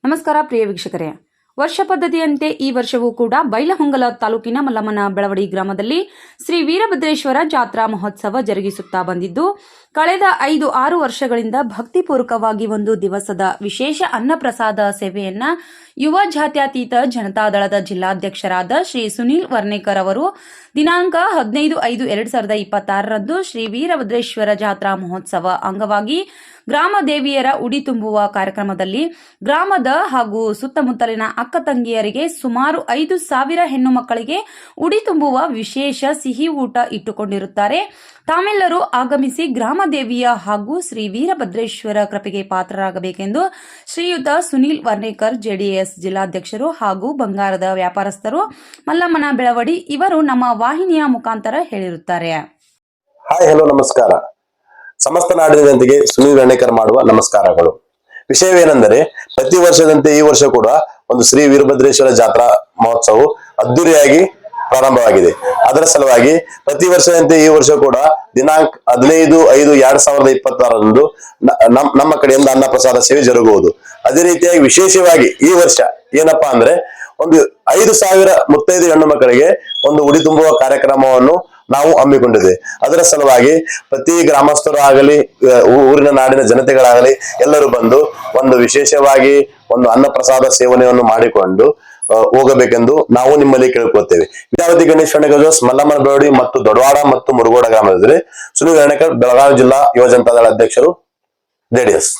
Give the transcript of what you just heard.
ನಮಸ್ಕಾರ ಪ್ರಿಯ ವೀಕ್ಷಕರೇ, ವರ್ಷ ಪದ್ಧತಿಯಂತೆ ಈ ವರ್ಷವೂ ಕೂಡ ಬೈಲಹೊಂಗಲ ತಾಲೂಕಿನ ಮಲ್ಲಮ್ಮನ ಬೆಳವಡಿ ಗ್ರಾಮದಲ್ಲಿ ಶ್ರೀ ವೀರಭದ್ರೇಶ್ವರ ಜಾತ್ರಾ ಮಹೋತ್ಸವ ಜರುಗಿಸುತ್ತಾ ಬಂದಿದ್ದು, ಕಳೆದ 5-6 ವರ್ಷಗಳಿಂದ ಭಕ್ತಿಪೂರ್ವಕವಾಗಿ ಒಂದು ದಿವಸದ ವಿಶೇಷ ಅನ್ನಪ್ರಸಾದ ಸೇವೆಯನ್ನ ಯುವ ಜಾತ್ಯತೀತ ಜನತಾದಳದ ಜಿಲ್ಲಾಧ್ಯಕ್ಷರಾದ ಶ್ರೀ ಸುನೀಲ್ ವರ್ಣೇಕರ್ ಅವರು ದಿನಾಂಕ 15/5/2026ರಂದು ಶ್ರೀ ವೀರಭದ್ರೇಶ್ವರ ಜಾತ್ರಾ ಮಹೋತ್ಸವ ಅಂಗವಾಗಿ ಗ್ರಾಮ ದೇವಿಯರ ಉಡಿ ತುಂಬುವ ಕಾರ್ಯಕ್ರಮದಲ್ಲಿ ಗ್ರಾಮದ ಹಾಗೂ ಸುತ್ತಮುತ್ತಲಿನ ಅಕ್ಕ ತಂಗಿಯರಿಗೆ ಸುಮಾರು 5,000 ಹೆಣ್ಣು ಮಕ್ಕಳಿಗೆ ಉಡಿ ತುಂಬುವ ವಿಶೇಷ ಸಿಹಿ ಊಟ ಇಟ್ಟುಕೊಂಡಿರುತ್ತಾರೆ. ತಾವೆಲ್ಲರೂ ಆಗಮಿಸಿ ಗ್ರಾಮ ದೇವಿಯ ಹಾಗೂ ಶ್ರೀ ವೀರಭದ್ರೇಶ್ವರ ಕೃಪೆಗೆ ಪಾತ್ರರಾಗಬೇಕೆಂದು ಶ್ರೀಯುತ ಸುನೀಲ್ ವರ್ಣೇಕರ್ ಜೆಡಿಎಸ್ ಜಿಲ್ಲಾಧ್ಯಕ್ಷರು ಹಾಗೂ ಬಂಗಾರದ ವ್ಯಾಪಾರಸ್ಥರು ಮಲ್ಲಮ್ಮನ ಬೆಳವಡಿ ಇವರು ನಮ್ಮ ವಾಹಿನಿಯ ಮುಖಾಂತರ ಹೇಳಿರುತ್ತಾರೆ. ಹಾಯ್ ಹಲೋ ನಮಸ್ಕಾರ. ಸಮಸ್ತ ನಾಡಿನ ಜನತೆಗೆ ಸುನೀಲ್ ವರ್ಣೇಕರ್ ಮಾಡುವ ನಮಸ್ಕಾರಗಳು. ವಿಷಯವೇನೆಂದರೆ, ಪ್ರತಿ ವರ್ಷದಂತೆ ಈ ವರ್ಷ ಕೂಡ ಒಂದು ಶ್ರೀ ವೀರಭದ್ರೇಶ್ವರ ಜಾತ್ರಾ ಮಹೋತ್ಸವ ಅದ್ದೂರಿಯಾಗಿ ಪ್ರಾರಂಭವಾಗಿದೆ. ಅದರ ಸಲುವಾಗಿ ಪ್ರತಿ ವರ್ಷದಂತೆ ಈ ವರ್ಷ ಕೂಡ ದಿನಾಂಕ 15/5/2026ರಂದು ನಮ್ಮ ಕಡೆಯಿಂದ ಅನ್ನ ಪ್ರಸಾದ ಸೇವೆ ಜರುಗುವುದು. ಅದೇ ರೀತಿಯಾಗಿ ವಿಶೇಷವಾಗಿ ಈ ವರ್ಷ ಏನಪ್ಪಾ ಅಂದ್ರೆ, ಒಂದು 5,000 ಮುತ್ತೈದು ಹೆಣ್ಣು ಮಕ್ಕಳಿಗೆ ಒಂದು ಉಡಿ ತುಂಬುವ ಕಾರ್ಯಕ್ರಮವನ್ನು ನಾವು ಹಮ್ಮಿಕೊಂಡಿದ್ದೇವೆ. ಅದರ ಸಲುವಾಗಿ ಪ್ರತಿ ಗ್ರಾಮಸ್ಥರು ಆಗಲಿ, ಊರಿನ ನಾಡಿನ ಜನತೆಗಳಾಗಲಿ ಎಲ್ಲರೂ ಬಂದು ಒಂದು ವಿಶೇಷವಾಗಿ ಒಂದು ಅನ್ನ ಪ್ರಸಾದ ಸೇವನೆಯನ್ನು ಮಾಡಿಕೊಂಡು ಹೋಗಬೇಕೆಂದು ನಾವು ನಿಮ್ಮಲ್ಲಿ ಕೇಳ್ಕೊಳ್ತೇವೆ. ವಿದ್ಯಾವತಿ ಗಣೇಶ್ ಗಜೋಸ್ ಮಲ್ಲಮ್ಮನ ಬೆಳವಡಿ ಮತ್ತು ದೊಡ್ಡವಾಡ ಮತ್ತು ಮುರುಗೋಡ ಗ್ರಾಮದಲ್ಲಿ ಸುನೀಲ್ ವರ್ಣೇಕರ್, ಬೆಳಗಾವಿ ಜಿಲ್ಲಾ ಯುವ ಜನತಾದಳ ಅಧ್ಯಕ್ಷರು, ಜೆಡಿಎಸ್.